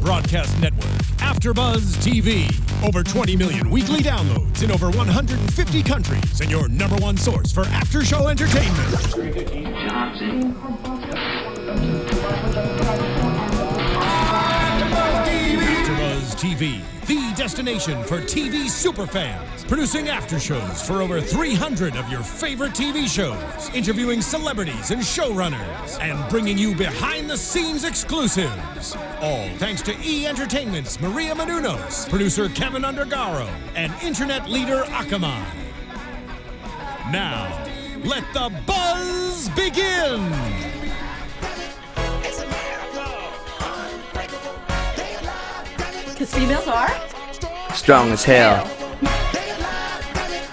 broadcast network, AFTERBUZZ TV. Over 20 million weekly downloads in over 150 countries, and your number one source for after-show entertainment. AFTERBUZZ TV, the destination for TV superfans. Producing after shows for over 300 of your favorite TV shows, interviewing celebrities and showrunners, and bringing you behind-the-scenes exclusives. All thanks to E! Entertainment's Maria Menounos, producer Kevin Undergaro, and internet leader Akamai. Now, let the buzz begin! Because females are strong as hell.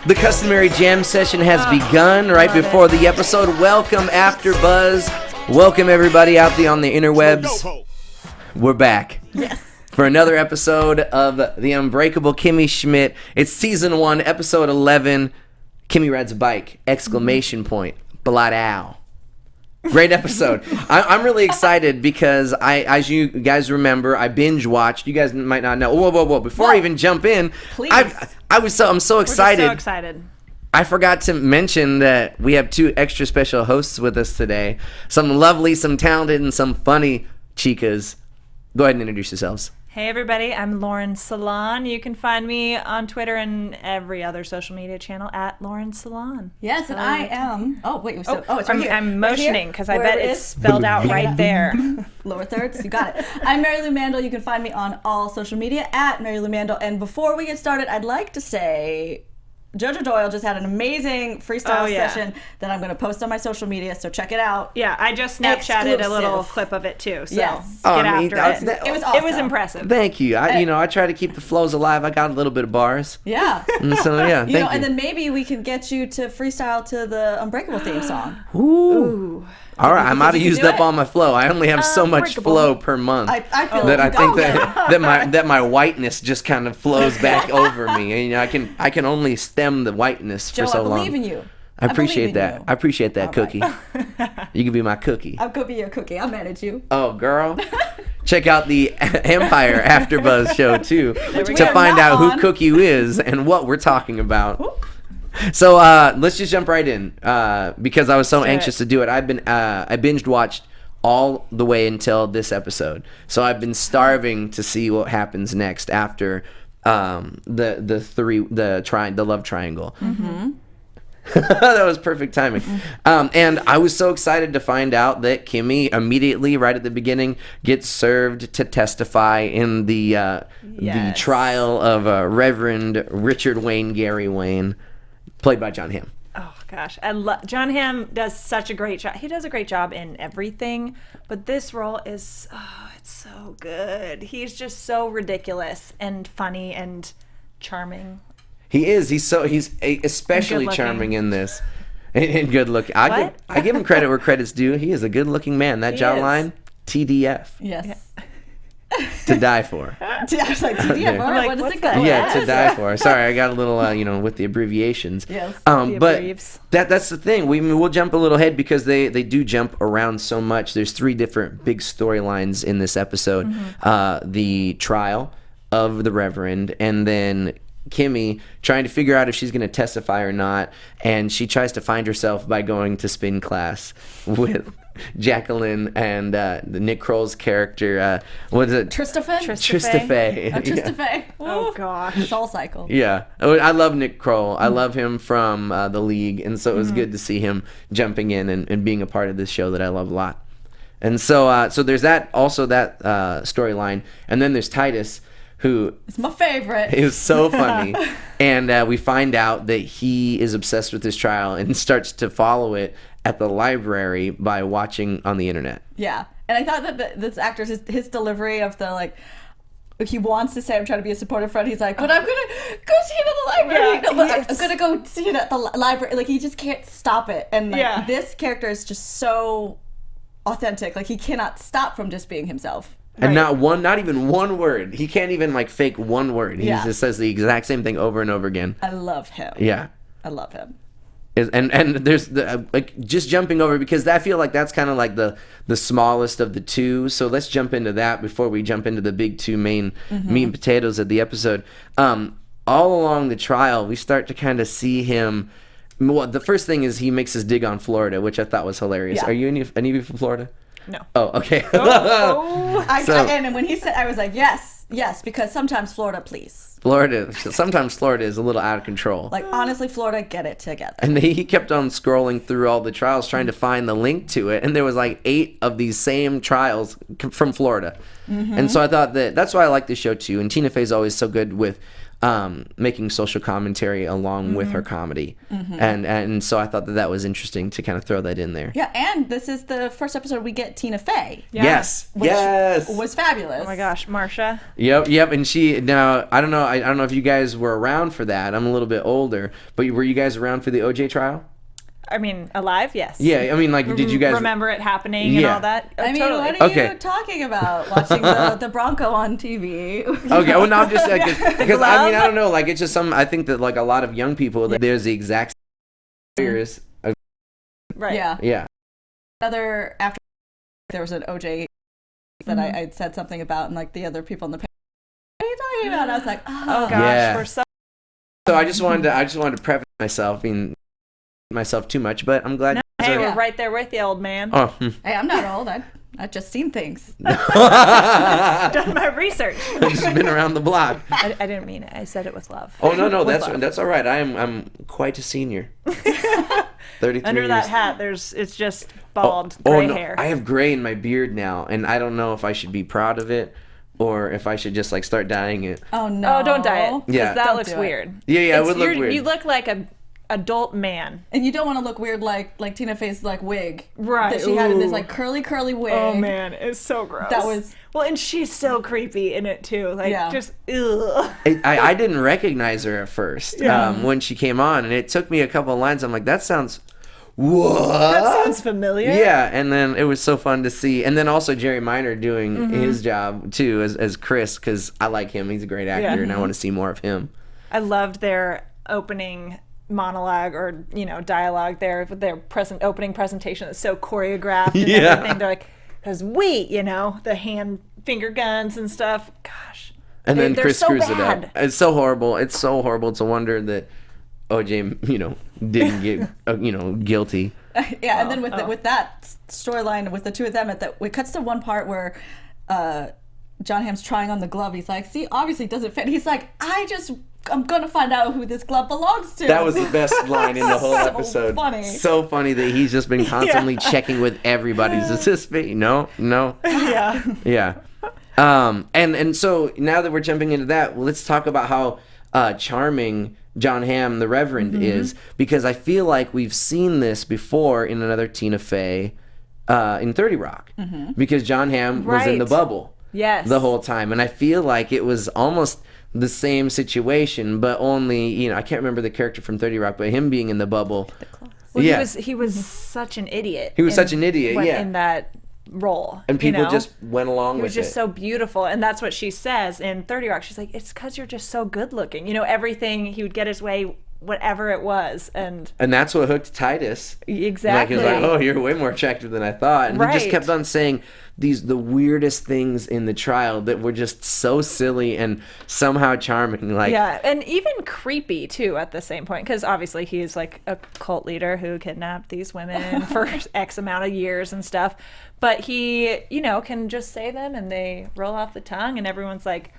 The customary jam session has begun right before the episode. Welcome, AFTERBUZZ. Welcome, everybody out there on the interwebs. We're back. Yes. For another episode of the Unbreakable Kimmy Schmidt. It's season 1, episode 11. Kimmy rides a bike! Exclamation point. Blood ow. Great episode. I'm really excited because as you guys remember, I binge watched. You guys might not know. Whoa! Before I even jump in, please. I'm so excited. We're just so excited. I forgot to mention that we have 2 extra special hosts with us today. Some lovely, some talented, and some funny chicas. Go ahead and introduce yourselves. Hey everybody, I'm Lauren Salaun. You can find me on Twitter and every other social media channel at Lauren Salaun. Yes, and I am. Oh wait, it's right here. I'm motioning because I bet it's spelled out right there. Lower thirds, you got it. I'm Marielou Mandl. You can find me on all social media at Marielou Mandl. And before we get started, I'd like to say Jojo Doyle just had an amazing freestyle session that I'm going to post on my social media, so check it out. Yeah, I just Snapchatted a little clip of it too. So yes. Get after it. It was awesome. It was impressive. Thank you. I try to keep the flows alive. I got a little bit of bars. Yeah. And so yeah, thank you. And then maybe we could get you to freestyle to the Unbreakable theme song. Ooh. All right, I might have used up all my flow. I only have so much flow per month I feel that like I think that my whiteness just kind of flows back over me. And, I can only stem the whiteness Joe, for so long. I believe in you. I appreciate that. I appreciate that, all Cookie. Right. You can be my cookie. I'll go be your cookie. I'll manage you. Oh, girl. Check out the Empire AFTERBUZZ show too to are find out not who Cookie is and what we're talking about. So let's just jump right in because I was so anxious to do it. I binged watched all the way until this episode, so I've been starving to see what happens next after the love triangle. Mm-hmm. That was perfect timing. And I was so excited to find out that Kimmy immediately, right at the beginning, gets served to testify in the trial of Reverend Richard Wayne Gary Wayne, played by John Hamm. Oh gosh, John Hamm does such a great job. He does a great job in everything, but this role is it's so good. He's just so ridiculous and funny and charming. He is. He's especially charming in this, and good looking. I give him credit where credit's due. He is a good looking man. That jawline, TDF. Yes. Yeah. To die for. I was like, TDF. All right, what does it go? Yeah, to die for. Sorry, I got a little, with the abbreviations. Yes. But that's the thing. We'll jump a little ahead because they do jump around so much. There's 3 different big storylines in this episode. Mm-hmm. The trial of the Reverend, and then Kimmy trying to figure out if she's going to testify or not, and she tries to find herself by going to spin class with Jacqueline and Nick Kroll's character. What is it? Tristafay. Yeah. Oh gosh. Soul Cycle. Yeah, I love Nick Kroll. I love him from The League, and so it was good to see him jumping in and being a part of this show that I love a lot. And so there's that storyline, and then there's Titus, who is my favorite. It was so funny. And we find out that he is obsessed with this trial and starts to follow it at the library by watching on the internet. Yeah. And I thought that this actor's his delivery of the he wants to say, I'm trying to be a supportive friend. He's like, but I'm going to go see it at the library. Yeah, no, but I'm going to go see it at the library. Like, he just can't stop it. And this character is just so authentic. Like, he cannot stop from just being himself. And not even one word. He can't even fake one word. He just says the exact same thing over and over again. I love him. Yeah. I love him. And there's like just jumping over, because I feel like that's kind of like the smallest of the two. So let's jump into that before we jump into the big two main meat and potatoes of the episode. All along the trial, we start to kind of see him. Well, the first thing is he makes his dig on Florida, which I thought was hilarious. Yeah. Are you any of you from Florida? No. Oh, okay. And when he said, I was like, yes, because sometimes Florida, please. Sometimes Florida is a little out of control. Like, honestly, Florida, get it together. And he kept on scrolling through all the trials trying to find the link to it. And there was like 8 of these same trials from Florida. And so I thought that's why I like this show too. And Tina Fey's always so good with making social commentary along with her comedy. And so I thought that was interesting to kind of throw that in there. Yeah, and this is the first episode we get Tina Fey. Yeah. Yes. Which was fabulous. Oh my gosh, Marsha. Yep. And she, now I don't know if you guys were around for that. I'm a little bit older, but were you guys around for the OJ trial? I mean, alive? Yes. Yeah, I mean, like, did you guys remember it happening and all that? I mean, totally. what are you talking about? Watching the Bronco on TV. Okay, well, no, I'm just because I mean, I don't know, like, it's just I think that like a lot of young people, there's the exact lawyers. Right. Yeah. After there was an OJ that I said something about, and like the other people in the panel, what are you talking about? And I was like, oh gosh, yeah. we're so. So I just wanted to preface myself, myself too much, but I'm glad. Hey, we're right there with you, old man. Oh. Hey, I'm not old. I've just seen things. Done my research. I've just been around the block. I didn't mean it. I said it with love. Oh no, that's all right. I'm quite a senior. 33 Under that years. hat, it's just bald gray hair. I have gray in my beard now, and I don't know if I should be proud of it or if I should just like start dyeing it. Oh no! Oh, don't dye it. Yeah. That Don't looks do it. weird. Yeah, it would look weird. You look like a adult man. And you don't want to look weird like Tina Fey's like wig. Right. That she had in this like curly wig. Oh man, it's so gross. That was well, and she's so creepy in it too. Like just ugh. I didn't recognize her at first when she came on, and it took me a couple of lines. I'm like, that sounds. What? That sounds familiar. Yeah, and then it was so fun to see, and then also Jerry Minor doing his job too as Chris, because I like him. He's a great actor, and I want to see more of him. I loved their opening monologue or dialogue there with their opening presentation. That's so choreographed and everything. They're like, because the hand finger guns and stuff. Gosh. And then Chris so screws bad. it up. It's so horrible. It's so horrible to wonder that OJ, didn't get, guilty. Yeah, and then with that storyline with the two of them, it cuts to one part where John Hamm's trying on the glove. He's like, see, obviously it doesn't fit. He's like, I'm gonna find out who this glove belongs to. That was the best line in the whole episode. Funny. So funny that he's just been constantly checking with everybody. Does this fit? No. Yeah. Yeah. And so now that we're jumping into that, let's talk about how charming John Hamm, the Reverend, is, because I feel like we've seen this before in another Tina Fey in 30 Rock, because John Hamm was in the bubble the whole time, and I feel like it was almost the same situation, but only I can't remember the character from 30 Rock, but him being in the bubble. Well, he was such an idiot. He was such an idiot, in that role, and people just went along with it. He was just so beautiful, and that's what she says in 30 Rock. She's like, it's because you're just so good looking. Everything, he would get his way, whatever it was, and that's what hooked Titus. Exactly. Like, he was like, oh, you're way more attractive than I thought, and he just kept on saying the weirdest things in the trial that were just so silly and somehow charming. Like, yeah, and even creepy too at the same point, because obviously he's like a cult leader who kidnapped these women for X amount of years and stuff, but he can just say them and they roll off the tongue, and everyone's like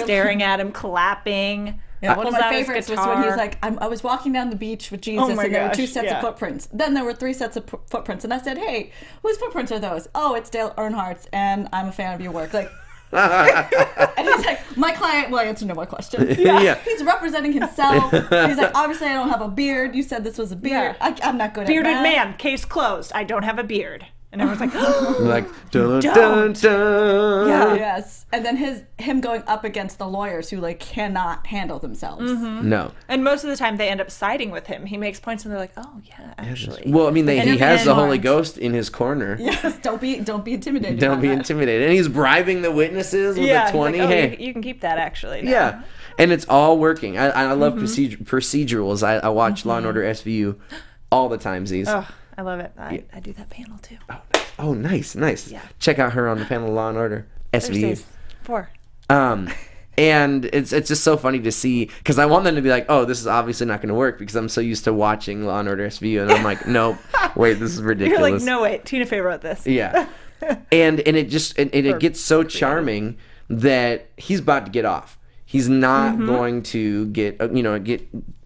staring at him, clapping. Yeah, one of my favorites was when he's like, I was walking down the beach with Jesus, and there were 2 sets of footprints. Then there were 3 sets of footprints, and I said, hey, whose footprints are those? Oh, it's Dale Earnhardt's, and I'm a fan of your work. Like, and he's like, my client will answer no more questions. Yeah. He's representing himself. He's like, obviously I don't have a beard. You said this was a beard. I'm not good Bearded at that. man, case closed. I don't have a beard. And everyone's like, like, dun, dun, dun. Yeah. Yes. And then him going up against the lawyers who like cannot handle themselves. No. And most of the time they end up siding with him. He makes points and they're like, oh yeah, actually. Well, I mean, And he in has end, the Holy Lawrence- Ghost in his corner. Yes. Don't be intimidated. Don't by be that. intimidated. And he's bribing the witnesses with Yeah, a 20. he's like, Hey. you can keep that actually. now." Yeah. And it's all working. I love procedurals. I watch Law and Order SVU all the time, Z's. Oh, I love it. I do that panel too. Oh, nice. Yeah. Check out her on the panel of Law and Order SVU. Thursdays, 4. And it's just so funny to see, because I want them to be like, oh, this is obviously not going to work, because I'm so used to watching Law and Order SVU, and I'm like, nope, wait, this is ridiculous. You're like, no wait, Tina Fey wrote this. Yeah. And it just it gets so charming that he's about to get off. He's not going to get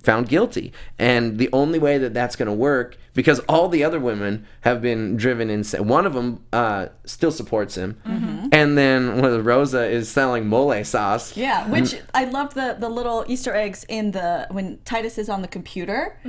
found guilty. And the only way that that's going to work, because all the other women have been driven insane. One of them still supports him. And then Rosa is selling mole sauce. Yeah, which I love the little Easter eggs when Titus is on the computer.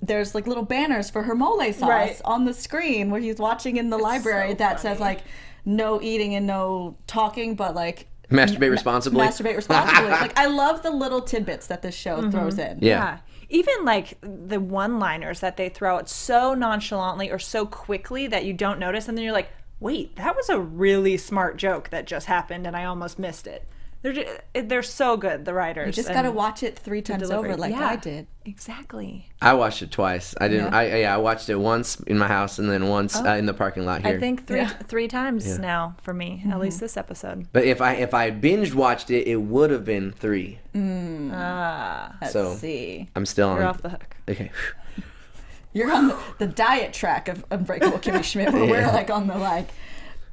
There's like little banners for her mole sauce on the screen where he's watching in the library that says like no eating and no talking, but like Masturbate responsibly. Masturbate responsibly. Like I love the little tidbits that this show throws in. Yeah. Even like the one-liners that they throw out so nonchalantly or so quickly that you don't notice, and then you're like, wait, that was a really smart joke that just happened and I almost missed it. They're so good, the writers. You just got to watch it 3 times over like I did. Exactly. I watched it twice. I didn't. I watched it once in my house and then once in the parking lot here. I think three times now for me, at least this episode. But if I binged watched it, it would have been 3. Let's see. I'm still on. You're off the hook. Okay. You're on the diet track of Unbreakable Kimmy Schmidt, where we're like on the like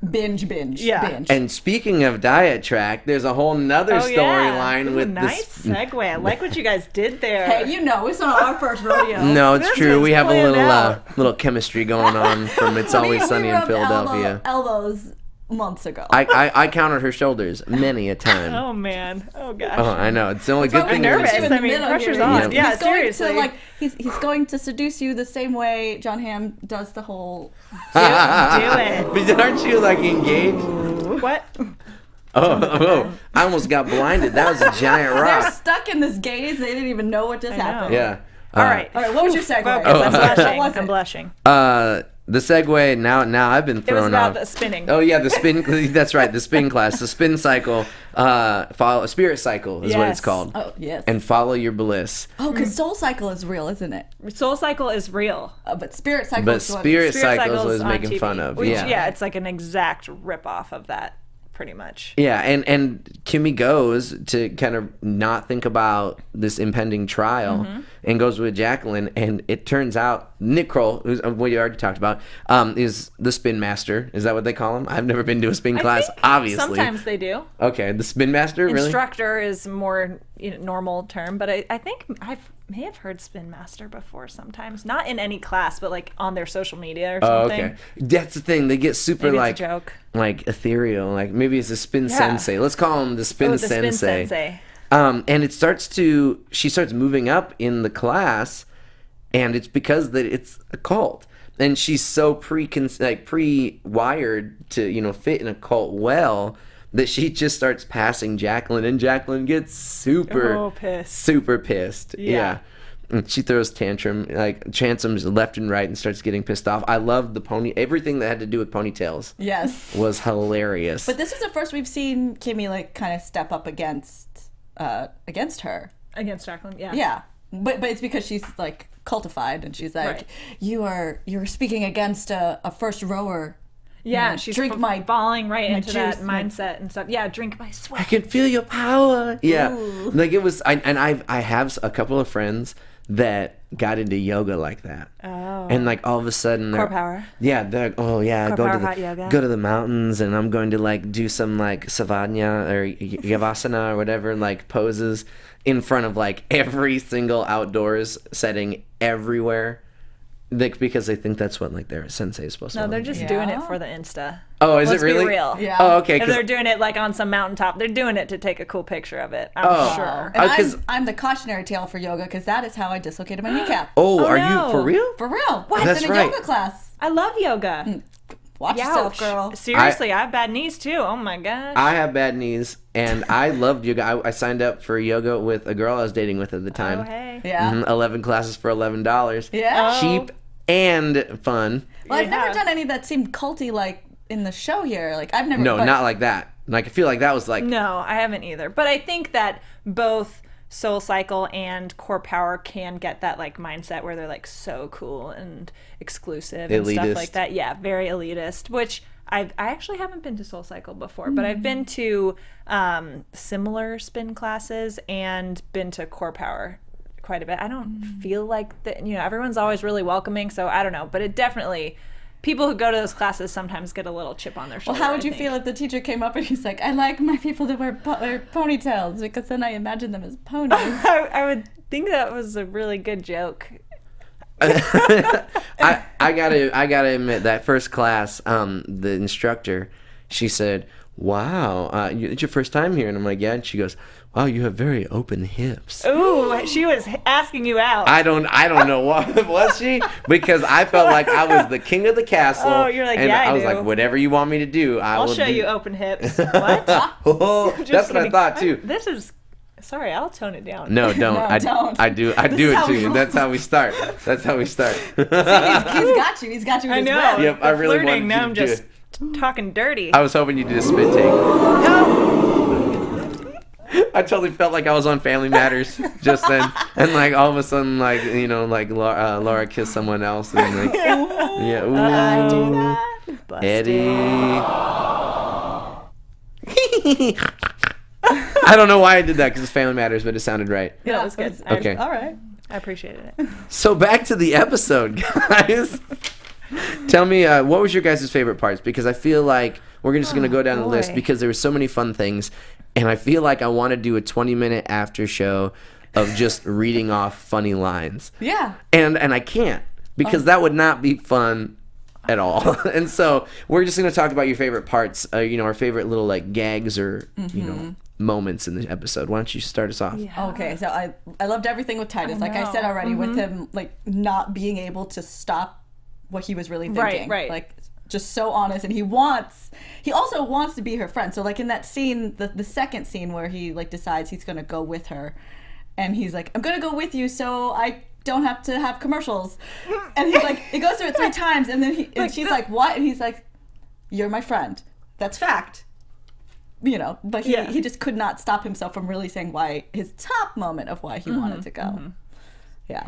binge. And speaking of diet track, there's a whole nother storyline with nice this. segue. I like what you guys did there. Hey, it's not our first rodeo. No, it's This true. is We have a planned little out. little chemistry going on from It's Always Sunny in rubbed Philadelphia. elbows months ago. I counted her shoulders many a time. Oh man. Oh gosh. Oh, I know. It's the only good I'm thing. nervous. in the I mean, middle pressure's here. on. Yeah. Yeah, he's going seriously. to like he's going to seduce you the same way John Hamm does the whole. Do it. But aren't you like engaged? What? Oh, I almost got blinded. That was a giant They're rock. stuck in this gaze. They didn't even know what just happened. Yeah. All right. All right. What was your segue? Focus. Oh. I'm What blushing. was I'm it? blushing. The segue now I've been It was thrown about off. the spinning. Oh yeah, the spin. That's right, the spin class, the spin cycle. Follow spirit cycle is what it's Yes. called. Oh yes. And follow your bliss. Oh, because Soul Cycle is real, isn't it? Soul Cycle is real. But Spirit Cycle. But is what- Spirit Spirit Cycles Cycle's was on making TV, fun of. which, Yeah. it's like an exact rip-off of that, pretty much. Yeah, and Kimmy goes to kind of not think about this impending trial and goes with Jacqueline, and it turns out Nick Kroll, who's what you already talked about, is the spin master. Is that what they call him? I've never been to a spin class, I think obviously. sometimes they do. Okay, the spin master, really? Instructor is more normal term, but I think I may have heard spin master before sometimes. Not in any class, but like on their social media or Oh, something. okay. That's the thing. They get super Maybe it's like a joke. like ethereal. Like maybe it's a spin sensei. Let's call him the spin The sensei. spin sensei. And she starts moving up in the class, and it's because that it's a cult, and she's so pre-wired to fit in a cult well that she just starts passing Jacqueline, and Jacqueline gets super pissed. Yeah. And she throws tantrums left and right and starts getting pissed off. I love everything that had to do with ponytails. Yes. Was hilarious. But this is the first we've seen Kimmy like kind of step up against her. Against Jacqueline, yeah. Yeah. But it's because she's like cultified and she's like, Right. you're speaking against a first rower. Yeah, she's drink my falling right into that juice, mindset and stuff. Yeah, drink my I sweat. can feel your power. Yeah. Ooh. Like it was, I have a couple of friends that got into yoga like that. Oh. And like all of a sudden Core power. Yeah, they're like, oh yeah, Core power hot yoga. go to the mountains and I'm going to like do some like savanya or yavasana or whatever like poses in front of like every single outdoors setting everywhere. Like, because they think that's what like their sensei is supposed to No, do. they're just doing it for the Insta. Oh, is Let's it really? be real. Yeah. Oh, okay. If 'cause- they're doing it like on some mountaintop, they're doing it to take a cool picture of it. I'm Oh. sure. And 'cause- I'm the cautionary tale for yoga because that is how I dislocated my kneecap. oh, are no. you for real? For real. That's in a right. yoga class. I love yoga. Watch yourself, girl. Seriously, I have bad knees too. Oh my gosh. I have bad knees, and I loved yoga. I signed up for yoga with a girl I was dating with at the time. Oh, hey. Yeah. 11 classes for $11. Yeah. Cheap and fun. Well, I've never done any that seemed culty like in the show here. Like I've never. No, not like that. Like I feel like that was like. No, I haven't either. But I think that both Soul Cycle and Core Power can get that like mindset where they're like so cool and exclusive and Elitist. stuff like that. Yeah, very elitist. Which I actually haven't been to Soul Cycle before, but I've been to similar spin classes and been to Core Power quite a bit. I don't feel like that. You know, everyone's always really welcoming, so I don't know. But it definitely. People who go to those classes sometimes get a little chip on their shoulder. Well, how would you feel if the teacher came up and he's like, I like my people to wear ponytails because then I imagine them as ponies. I would think that was a really good joke. I gotta admit that first class, the instructor, she said, "Wow, it's your first time here," and I'm like, "Yeah." And she goes, "Wow, you have very open hips." Ooh, she was asking you out. I don't know what was she, because I felt like I was the king of the castle. Oh, you're like, and yeah, I was do. like, whatever you want me to do, I'll will show do. you open hips. What? Oh, Just that's what I kidding. thought too. This is. Sorry, I'll tone it down. No, don't. No, don't. I do it to you. That's how we start. That's how we start. He's got you. He's got you. I in his know. whip. Yep, I really flirting, wanted you now to I'm do just talking dirty. I was hoping you did a spit take. I totally felt like I was on Family Matters just then, and like all of a sudden, like you know, like Laura kissed someone else, and like yeah, ooh, I do that. Busted. Eddie. I don't know why I did that because it's Family Matters, but it sounded right. Yeah, that was good. Okay. All right. I appreciated it. So back to the episode, guys. Tell me, what was your guys' favorite parts? Because I feel like we're just going to go down the list boy. because there were so many fun things. And I feel like I want to do a 20-minute after show of just reading off funny lines. Yeah. And I can't because that would not be fun at all. And so we're just going to talk about your favorite parts, you know, our favorite little like gags or, you know, moments in the episode. Why don't you start us off? Yeah. Okay, so I loved everything with Titus. Like I said already, with him like not being able to stop what he was really thinking. Right. Like just so honest, and he also wants to be her friend. So like in that scene, the second scene where he like decides he's gonna go with her, and he's like, I'm gonna go with you so I don't have to have commercials. And he's like, he goes through it 3 times, and then she's like, what? And he's like, you're my friend. That's fact. You know, but he just could not stop himself from really saying why his top moment of why he wanted to go. Yeah.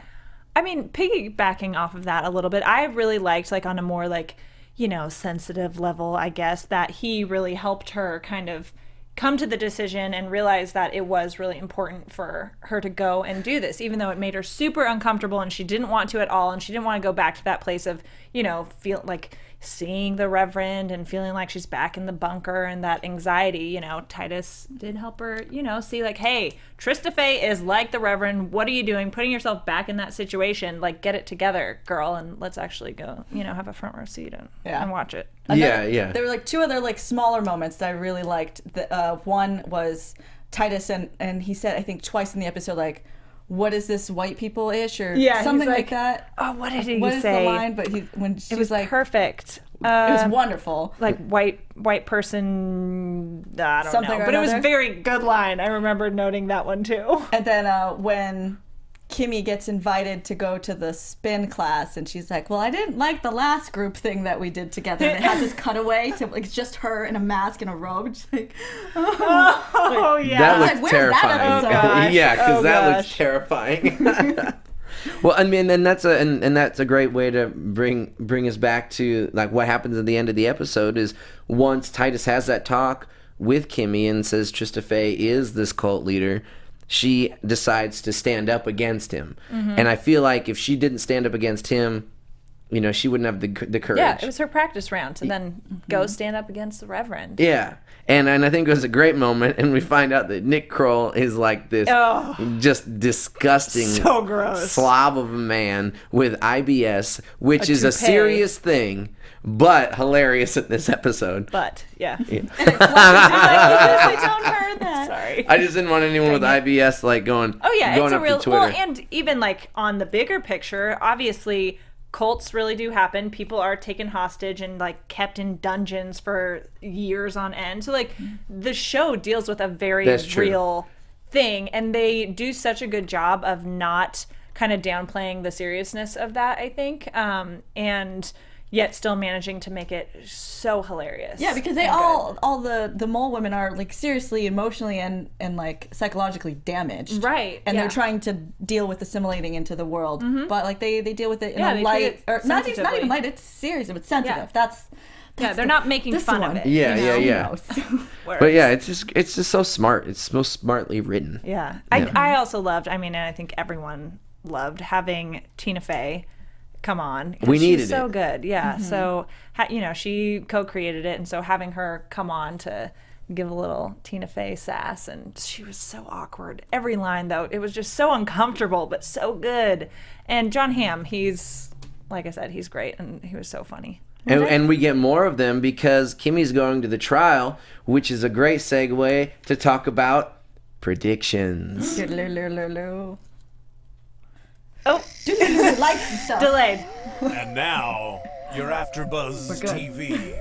I mean, piggybacking off of that a little bit, I really liked, like, on a more, like, you know, sensitive level, I guess, that he really helped her kind of come to the decision and realize that it was really important for her to go and do this, even though it made her super uncomfortable and she didn't want to at all, and she didn't want to go back to that place of, you know, feel like seeing the Reverend and feeling like she's back in the bunker and that anxiety. You know, Titus did help her, you know, see like, hey, Trista Fay is like the Reverend. What are you doing? Putting yourself back in that situation. Like, get it together, girl, and let's actually go, you know, have a front row seat and watch it. Yeah. There were like 2 other like smaller moments that I really liked. One was Titus and he said, I think twice in the episode, like, what is this, white people-ish or something like that. Oh, what did he What is say? the line? But when she It was like, perfect. it was wonderful. Like white person, I don't Something know. or But it was a another. very good line. I remember noting that one too. And then when Kimmy gets invited to go to the spin class, and she's like, well, I didn't like the last group thing that we did together. And it has this cutaway to like it's just her in a mask and a robe. She's like, Oh yeah. That like, looked where's that terrifying. episode? Oh, gosh. Yeah, because Oh, that gosh. looks terrifying. Well, I mean, and that's a great way to bring us back to like what happens at the end of the episode is once Titus has that talk with Kimmy and says Trista Fay is this cult leader, she decides to stand up against him. And I feel like if she didn't stand up against him, you know, she wouldn't have the courage. Yeah, it was her practice round to then go stand up against the Reverend. Yeah. And I think it was a great moment, and we find out that Nick Kroll is like this just disgusting So gross. slob of a man with IBS, which is a toupee. serious thing, but hilarious in this episode. But yeah. I don't heard that. Sorry. I just didn't want anyone with IBS like going. Oh yeah, going it's a up real to Twitter. well, and even like on the bigger picture, obviously cults really do happen. People are taken hostage and like kept in dungeons for years on end. So like the show deals with a very real thing, and they do such a good job of not kind of downplaying the seriousness of that, I think, and yet still managing to make it so hilarious. Yeah, because they all the mole women are like seriously emotionally and like psychologically damaged, right? And they're trying to deal with assimilating into the world, but like they deal with it in a light, or not even light. It's serious, but sensitive. That's they're not making fun of it. Yeah. But yeah, it's just so smart. It's so smartly written. Yeah. I also loved. I mean, and I think everyone loved having Tina Fey come on. We needed she's so good. Yeah. So she co-created it, and so having her come on to give a little Tina Fey sass, and she was so awkward. Every line though, it was just so uncomfortable, but so good. And John Hamm, he's like I said, he's great, and he was so funny. And we get more of them because Kimmy's going to the trial, which is a great segue to talk about predictions. Oh, like stuff. Delayed. And now, your AfterBuzz TV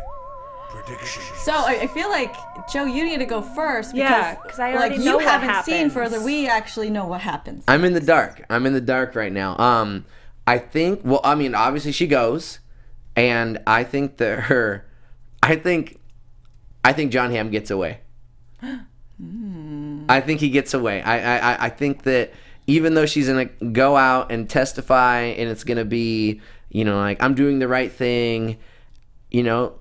predictions. So I feel like, Joe, you need to go first because I already know you what haven't happens. seen further. We actually know what happens. I'm in the dark. Right now. I think. Well, I mean, obviously she goes, and I think that I think John Hamm gets away. I think he gets away. I think that. Even though she's going to go out and testify and it's going to be, like, I'm doing the right thing,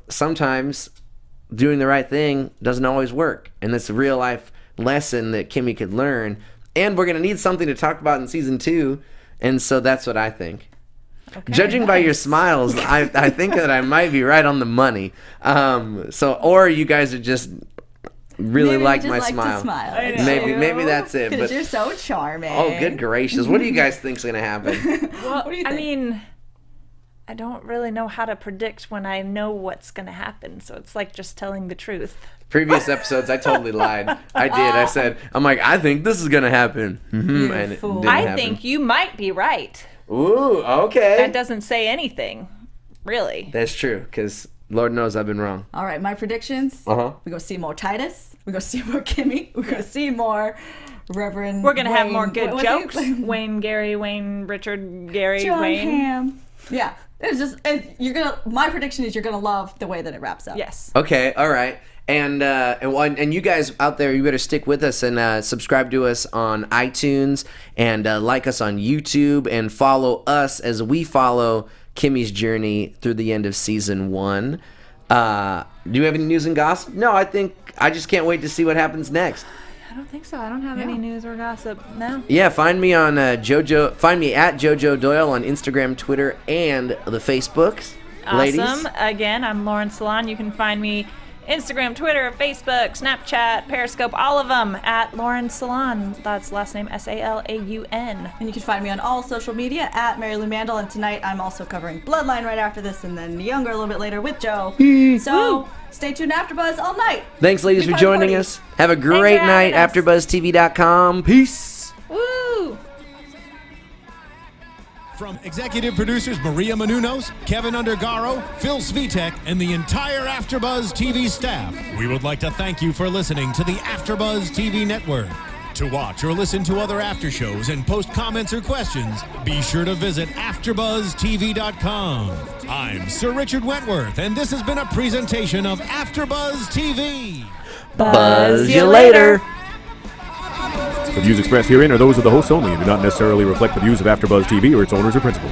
sometimes doing the right thing doesn't always work. And that's a real life lesson that Kimmy could learn. And we're going to need something to talk about in season 2. And so that's what I think. Okay, Judging by your smiles, I think that I might be right on the money. Or you guys are just... really like my smile. Maybe that's it. Because you're so charming. Oh, good gracious! What do you guys think's gonna happen? Well, what do you think? I mean, I don't really know how to predict when I know what's gonna happen. So it's like just telling the truth. Previous episodes, I totally lied. I did. I said, I think this is gonna happen, and it didn't happen. Think you might be right. Ooh, okay. That doesn't say anything, really. That's true, because Lord knows I've been wrong. All right, my predictions. We go see more Titus. We go see more Kimmy. We go see more Reverend. We're gonna have more good jokes. Wayne, Gary, Wayne, Richard, Gary, John Wayne. Hamm. Yeah, it's just my prediction is you're gonna love the way that it wraps up. Yes. Okay. All right. And you guys out there, you better stick with us and subscribe to us on iTunes and like us on YouTube and follow us as we follow Kimmy's journey through the end of season 1. Do you have any news and gossip? No, I just can't wait to see what happens next. I don't think so. I don't have any news or gossip. No. Yeah, find me on Find me at JoJo Doyle on Instagram, Twitter, and the Facebooks. Awesome. Ladies. Again, I'm Lauren Salaun. You can find me Instagram, Twitter, Facebook, Snapchat, Periscope, all of them at Lauren Salaun. That's last name Salaun. And you can find me on all social media at Marielou Mandl. And tonight I'm also covering Bloodline right after this, and then Younger a little bit later with Joe. So stay tuned to AfterBuzz all night. Thanks, ladies, for joining us. Have a great night. AfterBuzzTV.com. Peace. Woo! From executive producers Maria Menounos, Kevin Undergaro, Phil Svitek, and the entire AfterBuzz TV staff, we would like to thank you for listening to the AfterBuzz TV network. To watch or listen to other after shows and post comments or questions, be sure to visit AfterBuzzTV.com. I'm Sir Richard Wentworth, and this has been a presentation of AfterBuzz TV. Buzz you later. The views expressed herein are those of the hosts only and do not necessarily reflect the views of AfterBuzz TV or its owners or principals.